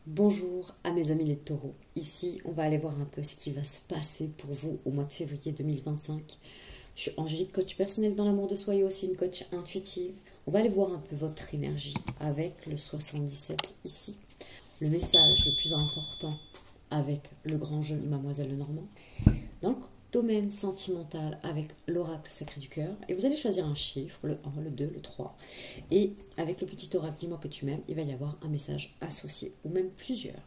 Bonjour à mes amis les taureaux. Ici, on va aller voir un peu ce qui va se passer pour vous au mois de février 2025. Je suis Angélique, coach personnel dans l'amour de soi et aussi une coach intuitive. On va aller voir un peu votre énergie avec le 77 ici. Le message le plus important avec le grand jeu Mademoiselle Lenormand. Dans le domaine sentimental avec l'oracle sacré du cœur. Et vous allez choisir un chiffre, le 1, le 2, le 3. Et avec le petit oracle dis-moi que tu m'aimes, il va y avoir un message associé, ou même plusieurs.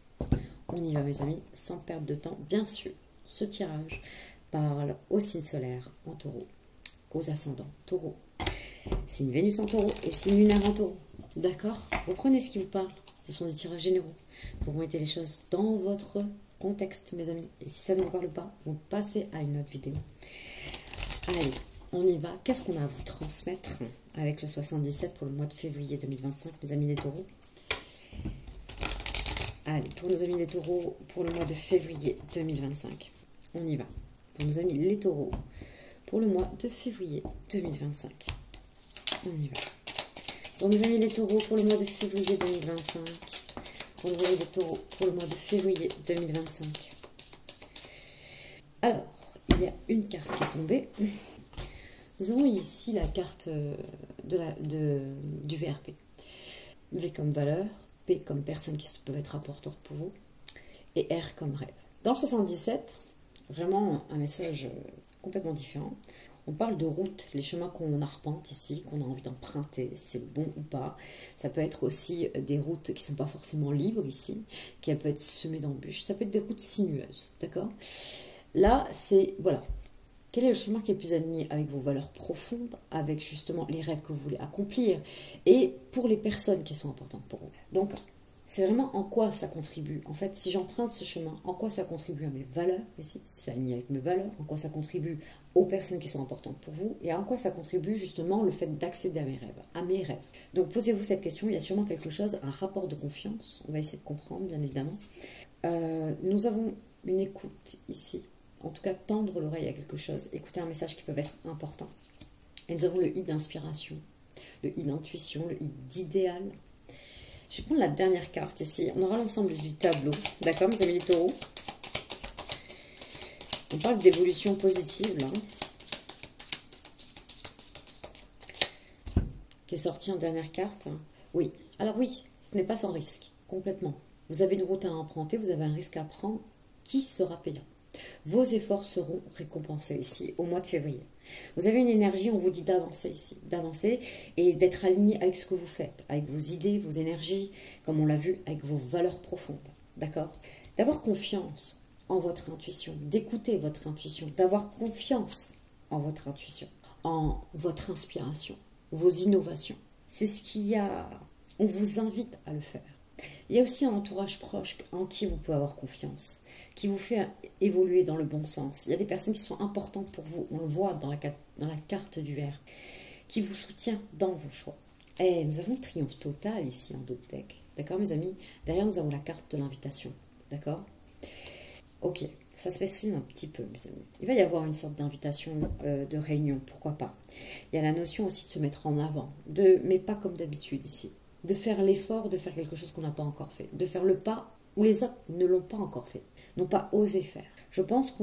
On y va mes amis, sans perdre de temps. Bien sûr, ce tirage parle aux signes solaires en taureau, aux ascendants taureau, signe Vénus en taureau et signe lunaire en taureau. D'accord? Vous prenez ce qui vous parle. Ce sont des tirages généraux. Vous mettez les choses dans votre contexte, mes amis. Et si ça ne vous parle pas, vous passez à une autre vidéo. Allez, on y va. Qu'est-ce qu'on a à vous transmettre avec le 77 pour le mois de février 2025, mes amis les taureaux? Allez, pour nos amis les taureaux, pour le mois de février 2025, on y va. Pour nos amis les taureaux, pour le mois de février 2025, on y va. Pour nos amis les taureaux, pour le mois de février 2025, pour nos amis les taureaux, pour le mois de février 2025. Alors, il y a une carte qui est tombée. Nous avons ici la carte du VRP. V comme valeur, P comme personne qui peut être importante pour vous, et R comme rêve. Dans le 77, vraiment un message complètement différent. On parle de routes, les chemins qu'on arpente ici, qu'on a envie d'emprunter, c'est bon ou pas. Ça peut être aussi des routes qui ne sont pas forcément libres ici, qui peuvent être semées d'embûches. Ça peut être des routes sinueuses, d'accord? Là, c'est, voilà, quel est le chemin qui est le plus aligné avec vos valeurs profondes, avec justement les rêves que vous voulez accomplir, et pour les personnes qui sont importantes pour vous. Donc, c'est vraiment en quoi ça contribue. En fait, si j'emprunte ce chemin, en quoi ça contribue à mes valeurs, ici, si c'est aligné avec mes valeurs, en quoi ça contribue aux personnes qui sont importantes pour vous, et en quoi ça contribue justement le fait d'accéder à mes rêves. Donc, posez-vous cette question, il y a sûrement quelque chose, un rapport de confiance, on va essayer de comprendre, bien évidemment. Nous avons une écoute ici, en tout cas tendre l'oreille à quelque chose, écouter un message qui peut être important. Et nous avons le i d'inspiration, le i d'intuition, le i d'idéal. Je vais prendre la dernière carte ici. On aura l'ensemble du tableau. D'accord, mes amis les taureaux? On parle d'évolution positive, là. Qui est sortie en dernière carte. Oui. Alors oui, ce n'est pas sans risque. Complètement. Vous avez une route à emprunter, vous avez un risque à prendre qui sera payant. Vos efforts seront récompensés ici au mois de février. Vous avez une énergie, on vous dit d'avancer ici, d'avancer et d'être aligné avec ce que vous faites, avec vos idées, vos énergies, comme on l'a vu, avec vos valeurs profondes, d'accord? D'avoir confiance en votre intuition, d'écouter votre intuition, d'avoir confiance en votre intuition, en votre inspiration, vos innovations. C'est ce qu'il y a, on vous invite à le faire. Il y a aussi un entourage proche en qui vous pouvez avoir confiance, qui vous fait évoluer dans le bon sens. Il y a des personnes qui sont importantes pour vous, on le voit dans la carte du verre, qui vous soutient dans vos choix. Et nous avons le triomphe total ici en dos de deck. D'accord mes amis? Derrière nous avons la carte de l'invitation. D'accord? Ok, ça se dessine un petit peu mes amis. Il va y avoir une sorte d'invitation de réunion, pourquoi pas. Il y a la notion aussi de se mettre en avant, mais pas comme d'habitude ici. De faire l'effort de faire quelque chose qu'on n'a pas encore fait, de faire le pas où les autres ne l'ont pas encore fait, n'ont pas osé faire. Je pense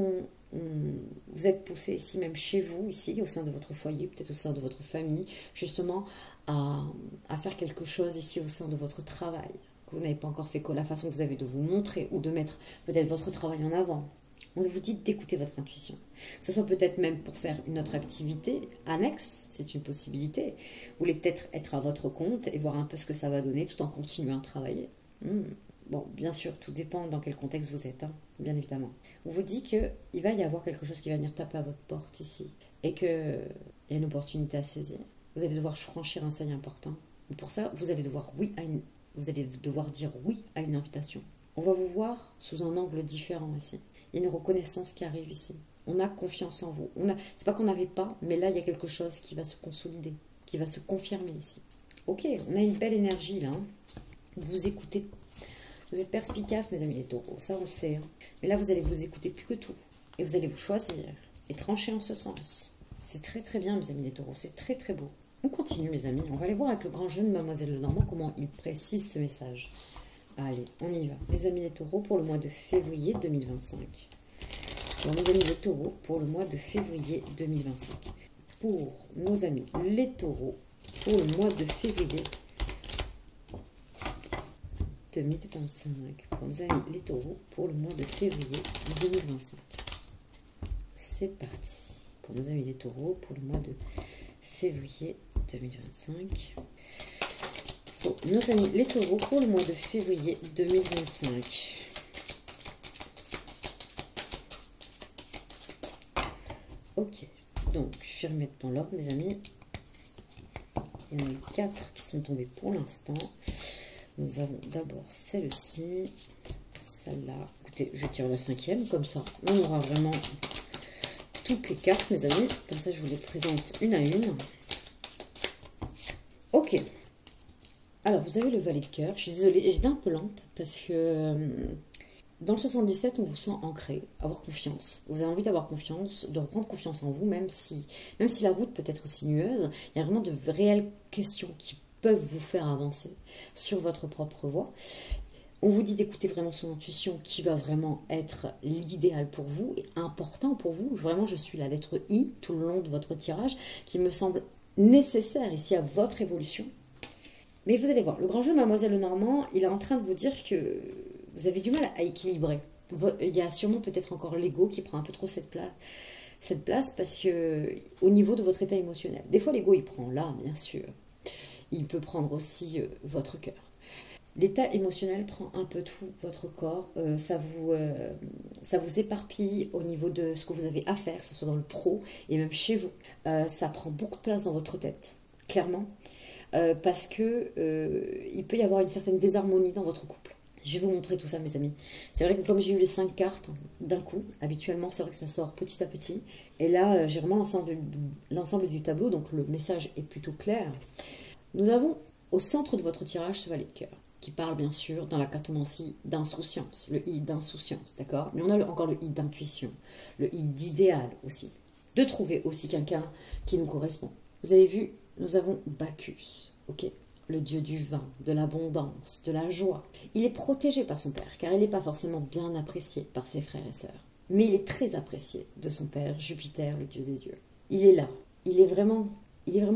vous êtes poussé ici, même chez vous, ici, au sein de votre foyer, peut-être au sein de votre famille, justement à faire quelque chose ici au sein de votre travail, que vous n'avez pas encore fait, que la façon que vous avez de vous montrer ou de mettre peut-être votre travail en avant. On vous dit d'écouter votre intuition. Que ce soit peut-être même pour faire une autre activité annexe, c'est une possibilité. Vous voulez peut-être être à votre compte et voir un peu ce que ça va donner tout en continuant à travailler. Bon, bien sûr, tout dépend dans quel contexte vous êtes, hein, bien évidemment. On vous dit qu'il va y avoir quelque chose qui va venir taper à votre porte ici et qu'il y a une opportunité à saisir. Vous allez devoir franchir un seuil important. Et pour ça, vous allez devoir dire oui à une invitation. On va vous voir sous un angle différent ici. Il y a une reconnaissance qui arrive ici. On a confiance en vous. C'est pas qu'on n'avait pas, mais là, il y a quelque chose qui va se consolider, qui va se confirmer ici. Ok, on a une belle énergie là. Hein. Vous écoutez. Vous êtes perspicace, mes amis les taureaux. Ça, on le sait. Hein. Mais là, vous allez vous écouter plus que tout. Et vous allez vous choisir et trancher en ce sens. C'est très, très bien, mes amis les taureaux. C'est très, très beau. On continue, mes amis. On va aller voir avec le grand jeu de Mademoiselle Lenormand comment il précise ce message. Allez, on y va. Mes amis les taureaux pour le mois de février 2025. Alors, mes amis les taureaux pour le mois de février 2025. Pour nos amis les taureaux pour le mois de février 2025. Pour nos amis les taureaux pour le mois de février 2025. C'est parti. Pour nos amis les taureaux pour le mois de février 2025. Pour nos amis les taureaux pour le mois de février 2025. Ok, donc je vais remettre dans l'ordre mes amis. Il y en a eu 4 qui sont tombés pour l'instant. Nous avons d'abord celle-ci, celle-là. Écoutez, je tire la 5e, comme ça on aura vraiment toutes les cartes mes amis. Comme ça je vous les présente une à une. Ok. Alors, vous avez le valet de cœur. Je suis désolée, j'étais un peu lente parce que dans le 77, on vous sent ancré, avoir confiance. Vous avez envie d'avoir confiance, de reprendre confiance en vous, même si la route peut être sinueuse. Il y a vraiment de réelles questions qui peuvent vous faire avancer sur votre propre voie. On vous dit d'écouter vraiment son intuition qui va vraiment être l'idéal pour vous et important pour vous. Vraiment, je suis la lettre I tout le long de votre tirage qui me semble nécessaire ici à votre évolution. Mais vous allez voir, le grand jeu Mademoiselle Lenormand, il est en train de vous dire que vous avez du mal à équilibrer. Il y a sûrement peut-être encore l'ego qui prend un peu trop cette place parce que au niveau de votre état émotionnel. Des fois, l'ego, il prend là, bien sûr. Il peut prendre aussi votre cœur. L'état émotionnel prend un peu tout votre corps. Ça vous éparpille au niveau de ce que vous avez à faire, que ce soit dans le pro et même chez vous. Ça prend beaucoup de place dans votre tête, clairement. Parce que il peut y avoir une certaine désharmonie dans votre couple. Je vais vous montrer tout ça mes amis. C'est vrai que comme j'ai eu les 5 cartes d'un coup, habituellement c'est vrai que ça sort petit à petit. Et là j'ai vraiment l'ensemble du tableau, donc le message est plutôt clair. Nous avons au centre de votre tirage ce valet de cœur, qui parle bien sûr dans la cartomancie d'insouciance, le I d'insouciance, d'accord? Mais on a encore le I d'intuition, le I d'idéal aussi, de trouver aussi quelqu'un qui nous correspond. Vous avez vu, nous avons Bacchus, ok, le dieu du vin, de l'abondance, de la joie. Il est protégé par son père, car il n'est pas forcément bien apprécié par ses frères et sœurs. Mais il est très apprécié de son père, Jupiter, le dieu des dieux. Il est là, il est vraiment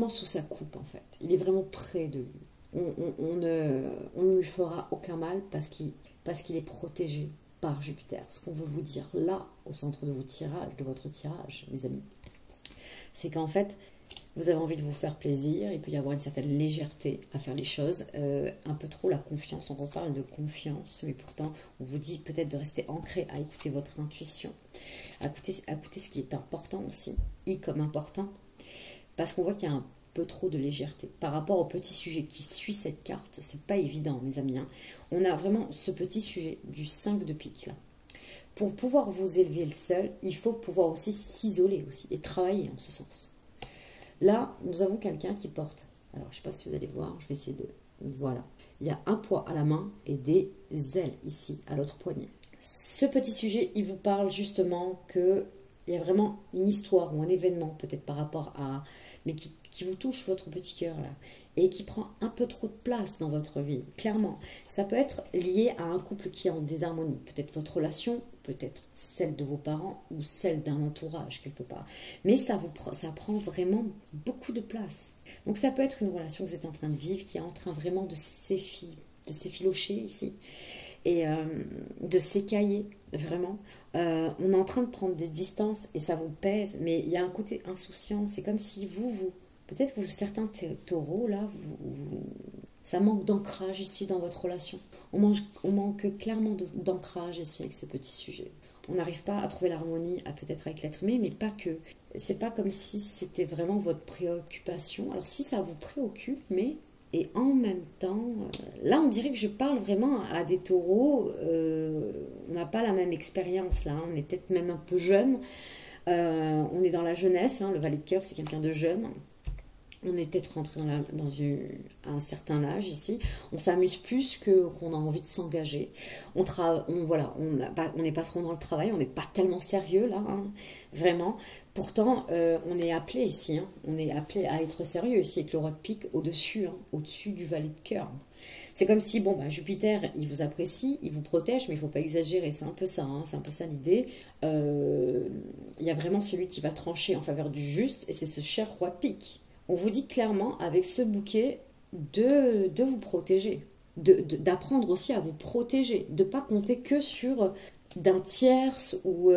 sous sa coupe en fait. Il est vraiment près de lui. On ne lui fera aucun mal parce qu'il est protégé par Jupiter. Ce qu'on veut vous dire là, au centre de votre tirage, mes amis, c'est qu'en fait, vous avez envie de vous faire plaisir, il peut y avoir une certaine légèreté à faire les choses, un peu trop la confiance, on reparle de confiance, mais pourtant on vous dit peut-être de rester ancré à écouter votre intuition, à écouter ce qui est important aussi, I comme important, parce qu'on voit qu'il y a un peu trop de légèreté. Par rapport au petit sujet qui suit cette carte, c'est pas évident mes amis, hein. On a vraiment ce petit sujet du 5 de pique là. Pour pouvoir vous élever le seul, il faut pouvoir aussi s'isoler aussi et travailler en ce sens. Là, nous avons quelqu'un qui porte, alors je ne sais pas si vous allez voir, je vais essayer de... Voilà, il y a un poids à la main et des ailes ici, à l'autre poignet. Ce petit sujet, il vous parle justement qu'il y a vraiment une histoire ou un événement, peut-être par rapport à... mais qui vous touche votre petit cœur là, et qui prend un peu trop de place dans votre vie, clairement. Ça peut être lié à un couple qui est en désharmonie, peut-être votre relation, peut-être celle de vos parents ou celle d'un entourage quelque part. Mais ça prend vraiment beaucoup de place. Donc ça peut être une relation que vous êtes en train de vivre, qui est en train vraiment de s'effilocher ici, et de s'écailler, vraiment. On est en train de prendre des distances et ça vous pèse, mais il y a un côté insouciant. C'est comme si peut-être que certains taureaux, là, ça manque d'ancrage ici dans votre relation. On manque clairement d'ancrage ici avec ce petit sujet. On n'arrive pas à trouver l'harmonie, peut-être avec l'être aimé, mais pas que. C'est pas comme si c'était vraiment votre préoccupation. Alors si ça vous préoccupe, mais... Et en même temps, là on dirait que je parle vraiment à des taureaux, on n'a pas la même expérience là, hein. On est peut-être même un peu jeune, on est dans la jeunesse, hein. Le valet de cœur c'est quelqu'un de jeune. On est peut-être rentré un certain âge ici. On s'amuse plus qu'on a envie de s'engager. Voilà, on n'est pas trop dans le travail, on n'est pas tellement sérieux là, hein, vraiment. Pourtant, on est appelé ici, hein, on est appelé à être sérieux ici avec le roi de pique au-dessus, hein, au-dessus du valet de cœur. C'est comme si, bon, Jupiter, il vous apprécie, il vous protège, mais il ne faut pas exagérer. C'est un peu ça, hein, c'est un peu ça l'idée. Il y a vraiment celui qui va trancher en faveur du juste, et c'est ce cher roi de pique. On vous dit clairement, avec ce bouquet, de vous protéger, d'apprendre aussi à vous protéger, de ne pas compter que sur d'un tierce ou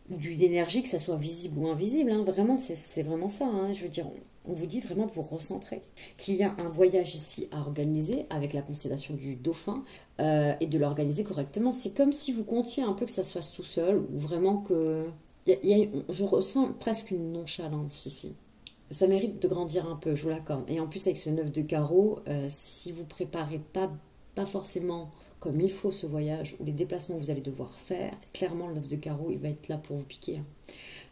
d'une énergie, que ça soit visible ou invisible. Hein. Vraiment, c'est vraiment ça. Hein. Je veux dire, on vous dit vraiment de vous recentrer. Qu'il y a un voyage ici à organiser avec la constellation du dauphin et de l'organiser correctement. C'est comme si vous comptiez un peu que ça se fasse tout seul ou vraiment que... je ressens presque une nonchalance ici. Ça mérite de grandir un peu, je vous l'accorde. Et en plus, avec ce 9 de carreau, si vous préparez pas forcément comme il faut ce voyage ou les déplacements que vous allez devoir faire, clairement, le 9 de carreau, il va être là pour vous piquer. Hein.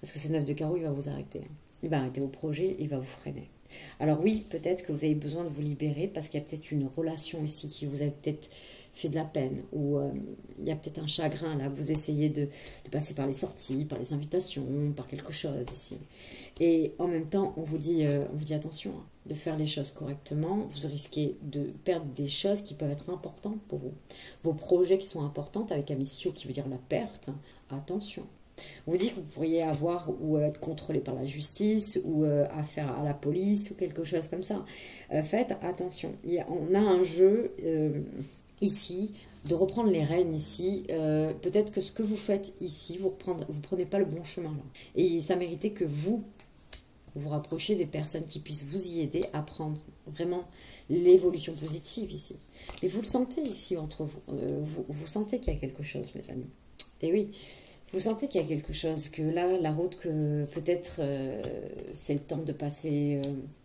Parce que ce 9 de carreau, il va vous arrêter. Hein. Il va arrêter vos projets, il va vous freiner. Alors oui, peut-être que vous avez besoin de vous libérer parce qu'il y a peut-être une relation ici qui vous a peut-être fait de la peine ou il y a peut-être un chagrin là, vous essayez de passer par les sorties, par les invitations, par quelque chose ici. Et en même temps, on vous dit attention, hein, de faire les choses correctement, vous risquez de perdre des choses qui peuvent être importantes pour vous. Vos projets qui sont importants avec Amicio qui veut dire la perte, attention. On vous dit que vous pourriez avoir ou être contrôlé par la justice ou affaire à la police ou quelque chose comme ça. Faites attention. On a un jeu ici de reprendre les rênes ici. Peut-être que ce que vous faites ici, vous prenez pas le bon chemin là. Et ça méritait que vous rapprochiez des personnes qui puissent vous y aider à prendre vraiment l'évolution positive ici. Mais vous le sentez ici entre vous. Vous sentez qu'il y a quelque chose, mes amis. Et oui. Vous sentez qu'il y a quelque chose, que là, la route, que peut-être c'est le temps de passer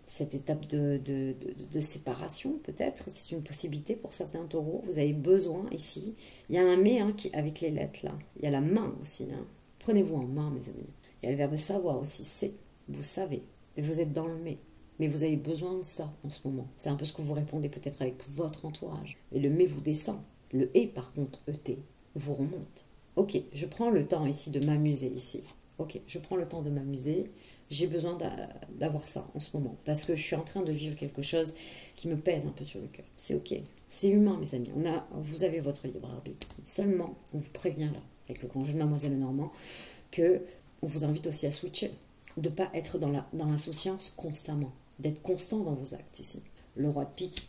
cette étape de séparation, peut-être. C'est une possibilité pour certains taureaux. Vous avez besoin ici. Il y a un mais hein, avec les lettres là. Il y a la main aussi. Hein. Prenez-vous en main, mes amis. Il y a le verbe savoir aussi. C'est, vous savez. Et vous êtes dans le mais. Mais vous avez besoin de ça en ce moment. C'est un peu ce que vous répondez peut-être avec votre entourage. Et le mais vous descend. Le et, par contre, ET, vous remonte. Ok, je prends le temps ici de m'amuser ici. Ok, je prends le temps de m'amuser. J'ai besoin d'avoir ça en ce moment. Parce que je suis en train de vivre quelque chose qui me pèse un peu sur le cœur. C'est ok. C'est humain, mes amis. Vous avez votre libre arbitre. Seulement, on vous prévient là, avec le grand jeu de Mademoiselle Lenormand, qu'on vous invite aussi à switcher. De ne pas être dans l'insouciance constamment. D'être constant dans vos actes ici. Le roi de pique,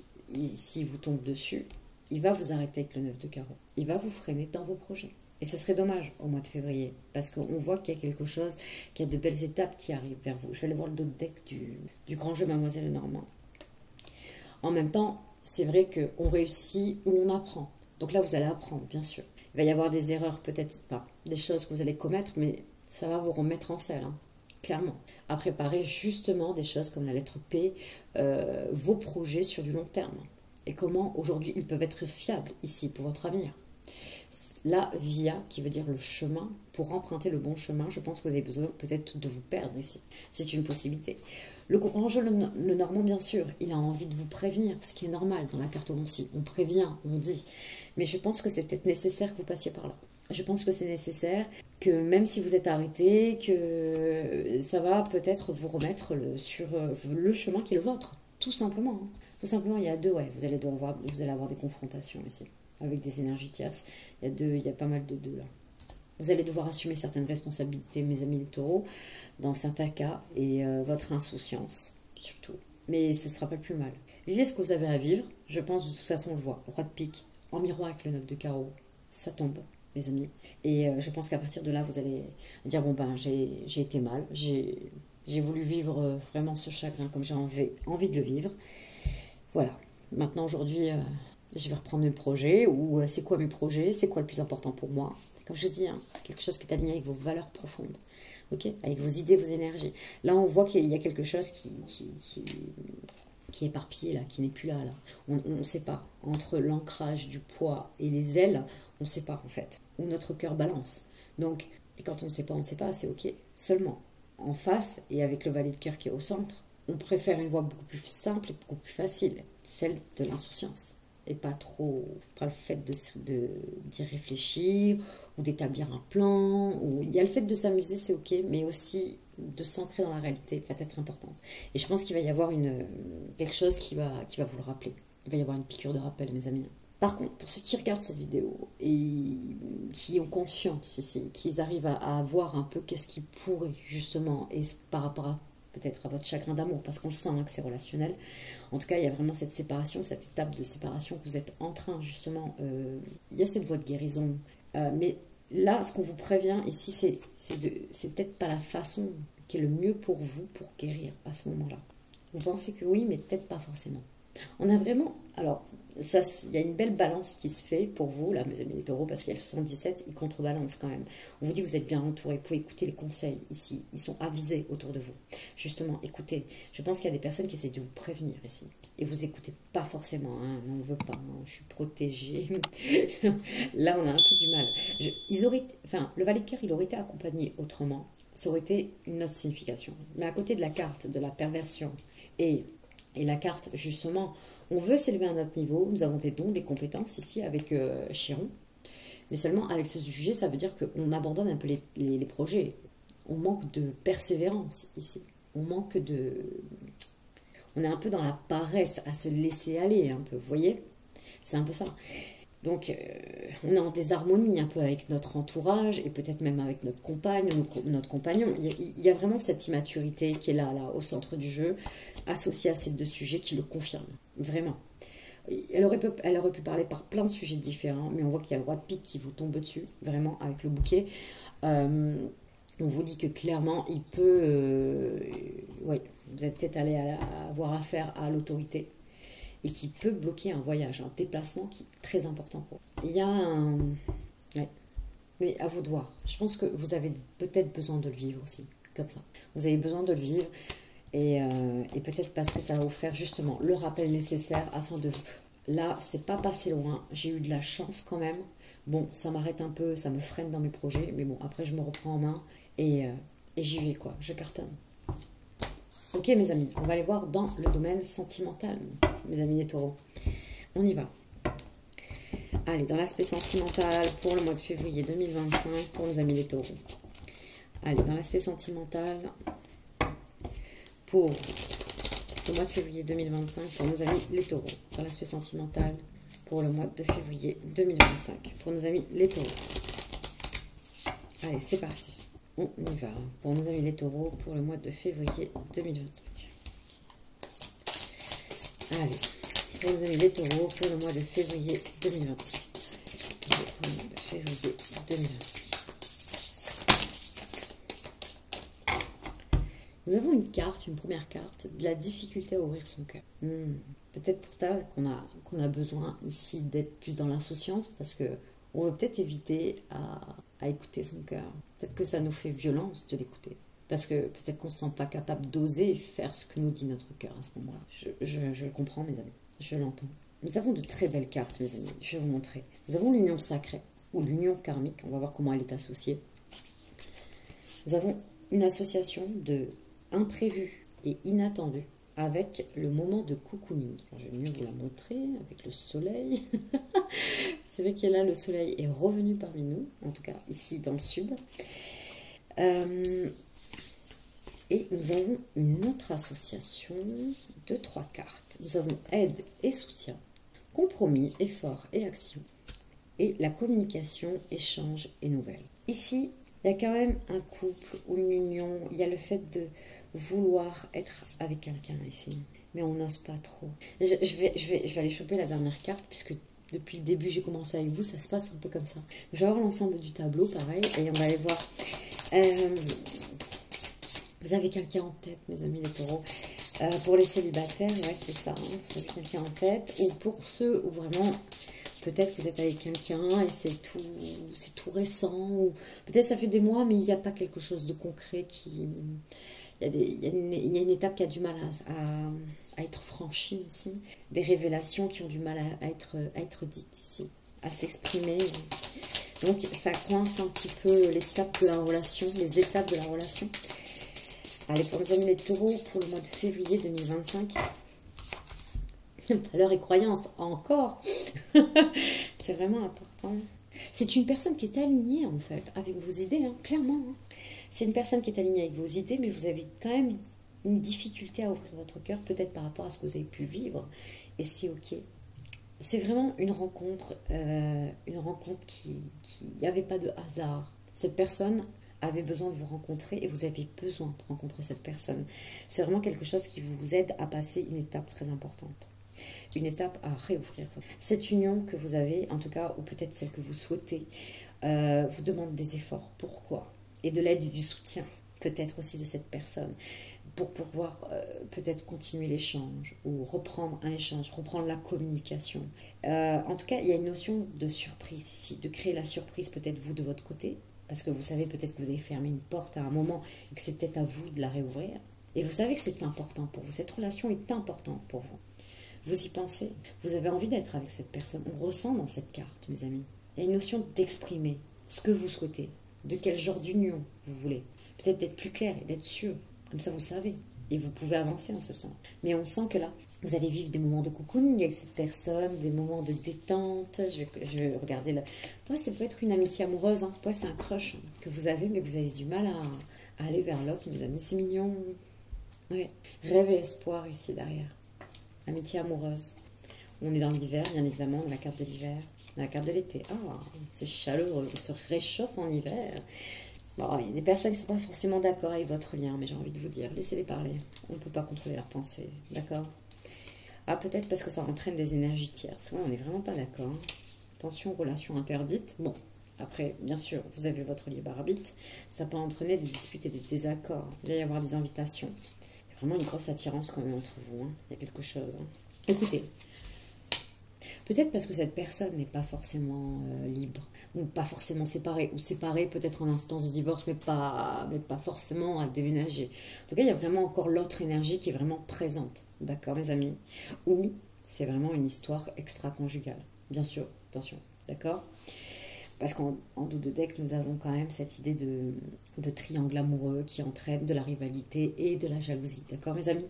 s'il vous tombe dessus, il va vous arrêter avec le 9 de carreau. Il va vous freiner dans vos projets. Et ça serait dommage au mois de février, parce qu'on voit qu'il y a quelque chose, qu'il y a de belles étapes qui arrivent vers vous. Je vais aller voir le dos de deck du grand jeu Mademoiselle Lenormand. En même temps, c'est vrai qu'on réussit ou on apprend. Donc là, vous allez apprendre, bien sûr. Il va y avoir des erreurs, peut-être pas, des choses que vous allez commettre, mais ça va vous remettre en selle, hein, clairement. À préparer justement des choses comme la lettre P, vos projets sur du long terme. Et comment aujourd'hui ils peuvent être fiables ici pour votre avenir. La via, qui veut dire le chemin, pour emprunter le bon chemin, je pense que vous avez besoin peut-être de vous perdre ici. C'est une possibilité. Le grand jeu, le Normand, bien sûr, il a envie de vous prévenir, ce qui est normal dans la cartomancie. On prévient, on dit. Mais je pense que c'est peut-être nécessaire que vous passiez par là. Je pense que c'est nécessaire que même si vous êtes arrêté, que ça va peut-être vous remettre sur le chemin qui est le vôtre. Tout simplement. Hein. Tout simplement, il y a deux, ouais, vous allez avoir des confrontations ici. Avec des énergies tierces. Il y a pas mal de deux là. Vous allez devoir assumer certaines responsabilités, mes amis les taureaux, dans certains cas, et votre insouciance, surtout. Mais ce ne sera pas le plus mal. Vivez ce que vous avez à vivre, je pense de toute façon on le voit. Le roi de pique, en miroir avec le 9 de carreau, ça tombe, mes amis. Et je pense qu'à partir de là, vous allez dire, bon ben, j'ai été mal, j'ai voulu vivre vraiment ce chagrin comme j'ai envie de le vivre. Voilà. Maintenant, aujourd'hui... je vais reprendre mes projets, ou c'est quoi mes projets, c'est quoi le plus important pour moi. Comme je dis, hein, quelque chose qui est aligné avec vos valeurs profondes, ok, avec vos idées, vos énergies. Là, on voit qu'il y a quelque chose qui est éparpillé, là, qui n'est plus là. On ne sait pas. Entre l'ancrage du poids et les ailes, on ne sait pas, en fait. Où notre cœur balance. Et quand on ne sait pas, c'est ok. Seulement, en face, et avec le valet de cœur qui est au centre, on préfère une voie beaucoup plus simple et beaucoup plus facile, celle de l'insouciance. Et pas trop, pas le fait d'y réfléchir ou d'établir un plan. Ou, il y a le fait de s'amuser, c'est ok, mais aussi de s'ancrer dans la réalité va être important. Et je pense qu'il va y avoir quelque chose qui va vous le rappeler. Il va y avoir une piqûre de rappel, mes amis. Par contre, pour ceux qui regardent cette vidéo et qui ont conscience ici, qui arrivent à voir un peu qu'est-ce qui pourrait justement, et par rapport à peut-être à votre chagrin d'amour, parce qu'on le sent hein, que c'est relationnel. En tout cas, il y a vraiment cette séparation, cette étape de séparation que vous êtes en train justement. Il y a cette voie de guérison. Mais là, ce qu'on vous prévient ici, c'est peut-être pas la façon qui est le mieux pour vous pour guérir à ce moment-là. Vous pensez que oui, mais peut-être pas forcément. On a vraiment... Alors, il y a une belle balance qui se fait pour vous, là, mes amis les taureaux, parce qu'il y a le 77, il contrebalance quand même. On vous dit que vous êtes bien entourés, vous pouvez écouter les conseils ici, ils sont avisés autour de vous. Justement, écoutez, je pense qu'il y a des personnes qui essaient de vous prévenir ici. Et vous écoutez pas forcément, hein, on ne veut pas, hein, je suis protégée. Là, on a un peu du mal. Le valet de cœur, il aurait été accompagné autrement, ça aurait été une autre signification. Mais à côté de la carte de la perversion et la carte, justement, on veut s'élever à notre niveau. Nous avons des dons, des compétences ici avec Chiron. Mais seulement avec ce sujet, ça veut dire qu'on abandonne un peu les projets. On manque de persévérance ici. On est un peu dans la paresse, à se laisser aller un peu, vous voyez? C'est un peu ça. Donc, on est en désharmonie un peu avec notre entourage et peut-être même avec notre compagne ou notre compagnon. Il y a vraiment cette immaturité qui est là, au centre du jeu, associée à ces deux sujets qui le confirment. Vraiment. Elle aurait pu parler par plein de sujets différents, mais on voit qu'il y a le roi de pique qui vous tombe dessus, vraiment, avec le bouquet. On vous dit que clairement, il peut... oui, vous êtes peut-être allé avoir affaire à l'autorité. Et qui peut bloquer un voyage, un déplacement qui est très important pour vous. Il y a un... Ouais. Mais à vous de voir. Je pense que vous avez peut-être besoin de le vivre aussi, comme ça. Vous avez besoin de le vivre et peut-être parce que ça va vous faire justement le rappel nécessaire afin de... Là, c'est pas passé loin. J'ai eu de la chance quand même. Bon, ça m'arrête un peu, ça me freine dans mes projets. Mais bon, après, je me reprends en main et j'y vais, quoi. Je cartonne. Ok mes amis, on va aller voir dans le domaine sentimental, mes amis les taureaux. On y va. Allez, dans l'aspect sentimental pour le mois de février 2025 pour nos amis les taureaux. Allez, dans l'aspect sentimental pour le mois de février 2025 pour nos amis les taureaux. Dans l'aspect sentimental pour le mois de février 2025 pour nos amis les taureaux. Allez, c'est parti. On y va pour nos amis les taureaux pour le mois de février 2025. Allez, pour nos amis les taureaux pour le mois de février 2025. Pour le mois de février 2025. Nous avons une carte, une première carte, de la difficulté à ouvrir son cœur. Peut-être pour ça qu'on a besoin ici d'être plus dans l'insouciance parce que on veut peut-être éviter à écouter son cœur. Peut-être que ça nous fait violence de l'écouter. Parce que peut-être qu'on ne se sent pas capable d'oser faire ce que nous dit notre cœur à ce moment-là. Je le comprends, mes amis. Je l'entends. Nous avons de très belles cartes, mes amis. Je vais vous montrer. Nous avons l'union sacrée ou l'union karmique. On va voir comment elle est associée. Nous avons une association de imprévu et inattendu avec le moment de cocooning. Alors, je vais mieux vous la montrer avec le soleil. C'est vrai que là, le soleil est revenu parmi nous, en tout cas ici dans le sud. Et nous avons une autre association de 3 cartes. Nous avons aide et soutien, compromis, effort et action, et la communication, échange et nouvelles. Ici, il y a quand même un couple ou une union, il y a le fait de vouloir être avec quelqu'un ici, mais on n'ose pas trop. Je vais aller choper la dernière carte, puisque depuis le début j'ai commencé avec vous, ça se passe un peu comme ça. Je vais avoir l'ensemble du tableau, pareil, et on va aller voir. Vous avez quelqu'un en tête, mes amis les taureaux. Pour les célibataires, ouais, c'est ça, hein, vous avez quelqu'un en tête. Ou pour ceux où vraiment... Peut-être que vous êtes avec quelqu'un et c'est tout récent. Ou peut-être ça fait des mois, mais il n'y a pas quelque chose de concret qui... Il y a une étape qui a du mal à être franchie ici. Des révélations qui ont du mal à être dites ici, à s'exprimer. Donc ça coince un petit peu l'étape de la relation, les étapes de la relation. Allez, pour nos amis les taureaux, pour le mois de février 2025. Valeurs et croyances, encore. C'est vraiment important. C'est une personne qui est alignée, en fait, avec vos idées, hein, clairement. Hein. C'est une personne qui est alignée avec vos idées, mais vous avez quand même une difficulté à ouvrir votre cœur, peut-être par rapport à ce que vous avez pu vivre. Et c'est OK. C'est vraiment une rencontre qui n'y avait pas de hasard. Cette personne avait besoin de vous rencontrer et vous avez besoin de rencontrer cette personne. C'est vraiment quelque chose qui vous aide à passer une étape très importante. Une étape à réouvrir. Cette union que vous avez, en tout cas, ou peut-être celle que vous souhaitez, vous demande des efforts. Pourquoi? Et de l'aide, du soutien, peut-être aussi de cette personne, pour pouvoir peut-être continuer l'échange ou reprendre un échange, reprendre la communication. En tout cas, il y a une notion de surprise ici, de créer la surprise peut-être vous de votre côté, parce que vous savez peut-être que vous avez fermé une porte à un moment et que c'est peut-être à vous de la réouvrir. Et vous savez que c'est important pour vous, cette relation est importante pour vous. Vous y pensez, vous avez envie d'être avec cette personne. On ressent dans cette carte, mes amis. Il y a une notion d'exprimer ce que vous souhaitez, de quel genre d'union vous voulez. Peut-être d'être plus clair et d'être sûr. Comme ça, vous savez. Et vous pouvez avancer en ce sens. Mais on sent que là, vous allez vivre des moments de cocooning avec cette personne, des moments de détente. Je vais regarder là. Ouais, ça peut être une amitié amoureuse. Hein. Ouais, c'est un crush que vous avez, mais que vous avez du mal à aller vers l'autre. Mes amis, c'est mignon. Ouais. Rêve et espoir ici derrière. Amitié amoureuse. On est dans l'hiver, bien évidemment, on a la carte de l'hiver, on a la carte de l'été. Ah, c'est chaleureux, on se réchauffe en hiver. Bon, il y a des personnes qui ne sont pas forcément d'accord avec votre lien, mais j'ai envie de vous dire, laissez-les parler. On ne peut pas contrôler leurs pensées, d'accord? Ah, peut-être parce que ça entraîne des énergies tierces. Ouais, on n'est vraiment pas d'accord. Attention, relation interdite. Bon, après, bien sûr, vous avez votre libre arbitre. Ça peut entraîner des disputes et des désaccords. Il va y avoir des invitations. Il y a vraiment une grosse attirance quand même entre vous. Hein. Il y a quelque chose. Hein. Écoutez, peut-être parce que cette personne n'est pas forcément libre, ou pas forcément séparée, ou séparée peut-être en instance de divorce, mais pas forcément à déménager. En tout cas, il y a vraiment encore l'autre énergie qui est vraiment présente, d'accord mes amis? Ou c'est vraiment une histoire extra-conjugale, bien sûr, attention, d'accord? Parce qu'en dos de deck, nous avons quand même cette idée de triangle amoureux qui entraîne de la rivalité et de la jalousie, d'accord mes amis?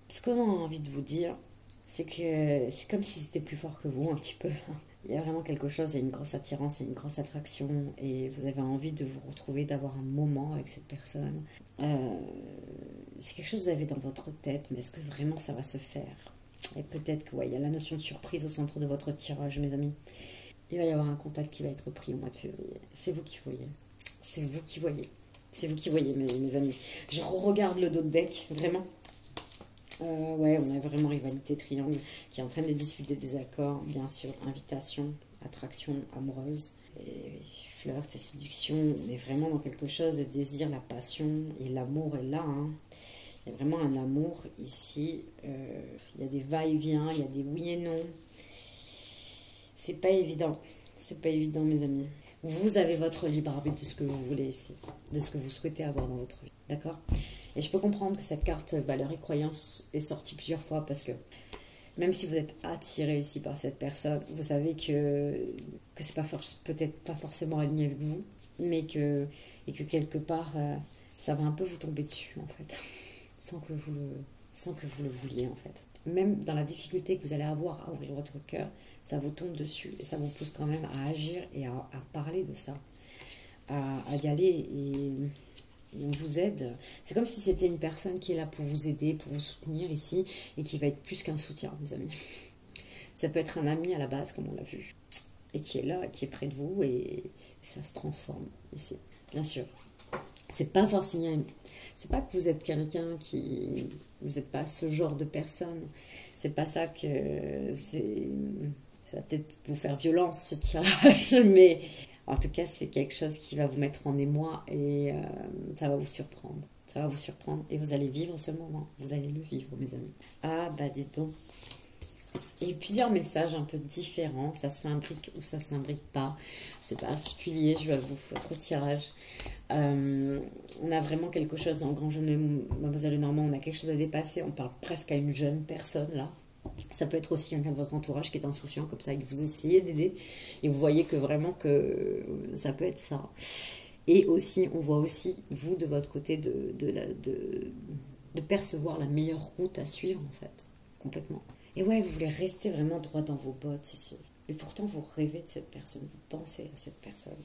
Ce qu'on a envie de vous dire, c'est que c'est comme si c'était plus fort que vous, un petit peu. Il y a vraiment quelque chose, il y a une grosse attirance, il y a une grosse attraction, et vous avez envie de vous retrouver, d'avoir un moment avec cette personne. C'est quelque chose que vous avez dans votre tête, mais est-ce que vraiment ça va se faire? Et peut-être que, ouais, il y a la notion de surprise au centre de votre tirage, mes amis. Il va y avoir un contact qui va être pris au mois de février. C'est vous qui voyez. C'est vous qui voyez. C'est vous qui voyez, mes amis. Je regarde le dos de deck, vraiment. Ouais, on a vraiment rivalité triangle qui entraîne des disputes, des désaccords, bien sûr, invitation, attraction amoureuse, et flirt et séduction. On est vraiment dans quelque chose de désir, la passion et l'amour est là. Hein. Il y a vraiment un amour ici. Il y a des va-et-vient, il y a des oui et non. C'est pas évident. C'est pas évident, mes amis. Vous avez votre libre arbitre de ce que vous voulez ici, de ce que vous souhaitez avoir dans votre vie. D'accord? Et je peux comprendre que cette carte valeur et croyance est sortie plusieurs fois parce que même si vous êtes attiré ici par cette personne, vous savez que c'est pas peut-être pas forcément aligné avec vous, mais que quelque part ça va un peu vous tomber dessus en fait, sans que vous le vouliez en fait. Même dans la difficulté que vous allez avoir à ouvrir votre cœur, ça vous tombe dessus et ça vous pousse quand même à agir et à parler de ça, à y aller et on vous aide. C'est comme si c'était une personne qui est là pour vous aider, pour vous soutenir ici et qui va être plus qu'un soutien, mes amis. Ça peut être un ami à la base, comme on l'a vu, et qui est là, qui est près de vous et ça se transforme ici, bien sûr. C'est pas forcément... C'est pas que vous êtes quelqu'un qui... Vous n'êtes pas ce genre de personne. C'est pas ça que... Ça va peut-être vous faire violence, ce tirage, mais en tout cas, c'est quelque chose qui va vous mettre en émoi et ça va vous surprendre. Ça va vous surprendre et vous allez vivre ce moment. Vous allez le vivre, mes amis. Ah, bah dites donc. Et plusieurs messages un peu différents, ça s'imbrique ou ça s'imbrique pas. C'est particulier, je vais vous faire votre tirage. On a vraiment quelque chose dans le grand jeu de Mademoiselle Lenormand, on a quelque chose à dépasser, on parle presque à une jeune personne là. Ça peut être aussi quelqu'un de votre entourage qui est insouciant comme ça et que vous essayez d'aider et vous voyez que vraiment que ça peut être ça. Et aussi, on voit aussi, vous, de votre côté, de percevoir la meilleure route à suivre, en fait. Complètement. Et ouais, vous voulez rester vraiment droit dans vos bottes ici. Et pourtant, vous rêvez de cette personne, vous pensez à cette personne.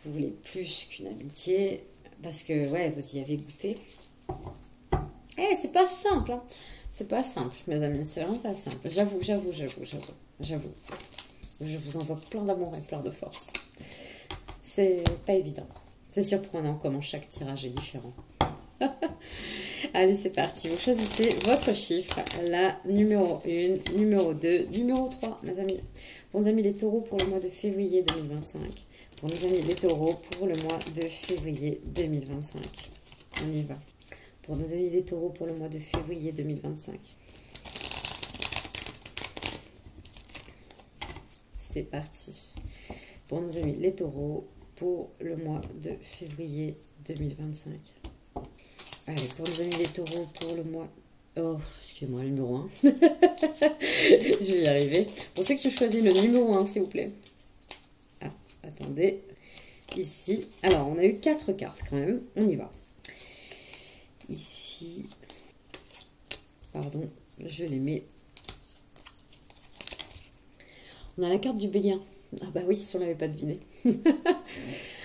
Vous voulez plus qu'une amitié, parce que, ouais, vous y avez goûté. Eh, c'est pas simple, hein. C'est pas simple, mes amis, c'est vraiment pas simple. J'avoue. Je vous envoie plein d'amour et plein de force. C'est pas évident. C'est surprenant comment chaque tirage est différent. Allez, c'est parti. Vous choisissez votre chiffre. La numéro 1, numéro 2, numéro 3, mes amis. Pour nos amis les taureaux pour le mois de février 2025. Pour nos amis les taureaux pour le mois de février 2025. On y va. Pour nos amis les taureaux pour le mois de février 2025. C'est parti. Pour nos amis les taureaux pour le mois de février 2025. Allez, pour nos amis les taureaux pour le mois... Oh, excusez-moi, le numéro 1. Je vais y arriver. Pour ceux qui ont choisi le numéro 1, s'il vous plaît. Ah, attendez. Ici. Alors, on a eu 4 cartes quand même. On y va. Ici. Pardon, je les mets. On a la carte du béguin. Ah bah oui, si on ne l'avait pas deviné.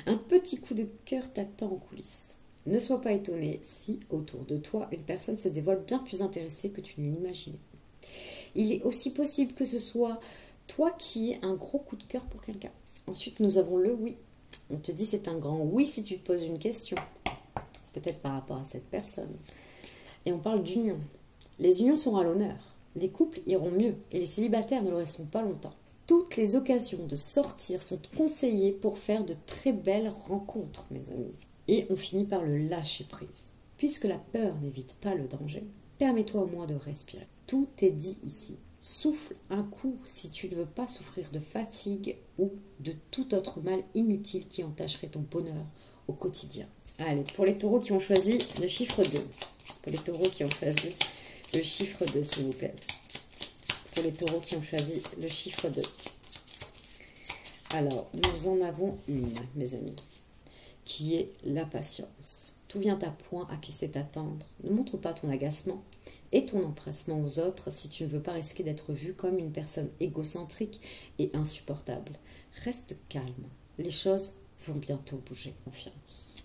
Un petit coup de cœur t'attend en coulisses. Ne sois pas étonné si, autour de toi, une personne se dévoile bien plus intéressée que tu ne l'imaginais. Il est aussi possible que ce soit toi qui aies un gros coup de cœur pour quelqu'un. Ensuite, nous avons le oui. On te dit c'est un grand oui si tu te poses une question. Peut-être par rapport à cette personne. Et on parle d'union. Les unions sont à l'honneur. Les couples iront mieux et les célibataires ne le resteront pas longtemps. Toutes les occasions de sortir sont conseillées pour faire de très belles rencontres, mes amis. Et on finit par le lâcher prise. Puisque la peur n'évite pas le danger, permets-toi au moins de respirer. Tout est dit ici. Souffle un coup si tu ne veux pas souffrir de fatigue ou de tout autre mal inutile qui entacherait ton bonheur au quotidien. Allez, pour les taureaux qui ont choisi le chiffre 2. Pour les taureaux qui ont choisi le chiffre 2, s'il vous plaît. Pour les taureaux qui ont choisi le chiffre 2. Alors, nous en avons une, mes amis, qui est la patience. Tout vient à point à qui sait t'attendre. Ne montre pas ton agacement et ton empressement aux autres si tu ne veux pas risquer d'être vu comme une personne égocentrique et insupportable. Reste calme. Les choses vont bientôt bouger. Confiance.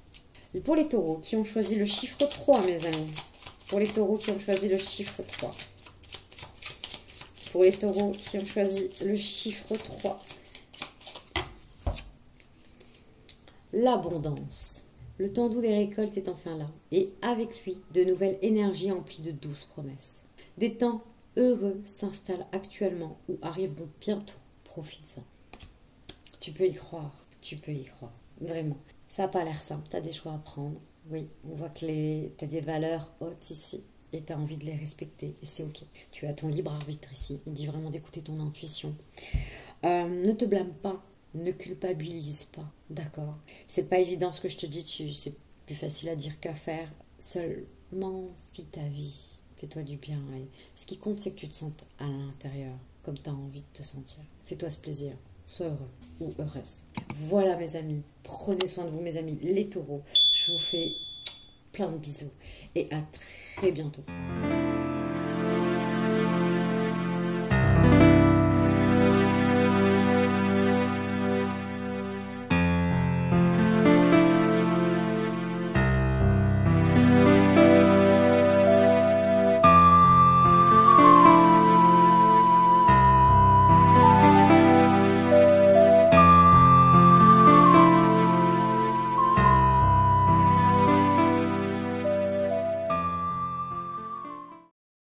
Et pour les taureaux qui ont choisi le chiffre 3, mes amis. Pour les taureaux qui ont choisi le chiffre 3. Pour les taureaux qui ont choisi le chiffre 3. L'abondance. Le temps doux des récoltes est enfin là. Et avec lui, de nouvelles énergies emplies de douces promesses. Des temps heureux s'installent actuellement ou arriveront bientôt. Profites-en. Tu peux y croire. Tu peux y croire. Vraiment. Ça n'a pas l'air simple. Tu as des choix à prendre. Oui, on voit que tu as des valeurs hautes ici. Et tu as envie de les respecter. Et c'est ok. Tu as ton libre arbitre ici. On dit vraiment d'écouter ton intuition. Ne te blâme pas. Ne culpabilise pas, d'accord? C'est pas évident ce que je te dis, c'est plus facile à dire qu'à faire. Seulement vis ta vie, fais-toi du bien. Et ce qui compte, c'est que tu te sentes à l'intérieur, comme tu as envie de te sentir. Fais-toi ce plaisir, sois heureux ou heureuse. Voilà mes amis, prenez soin de vous mes amis, les taureaux. Je vous fais plein de bisous et à très bientôt.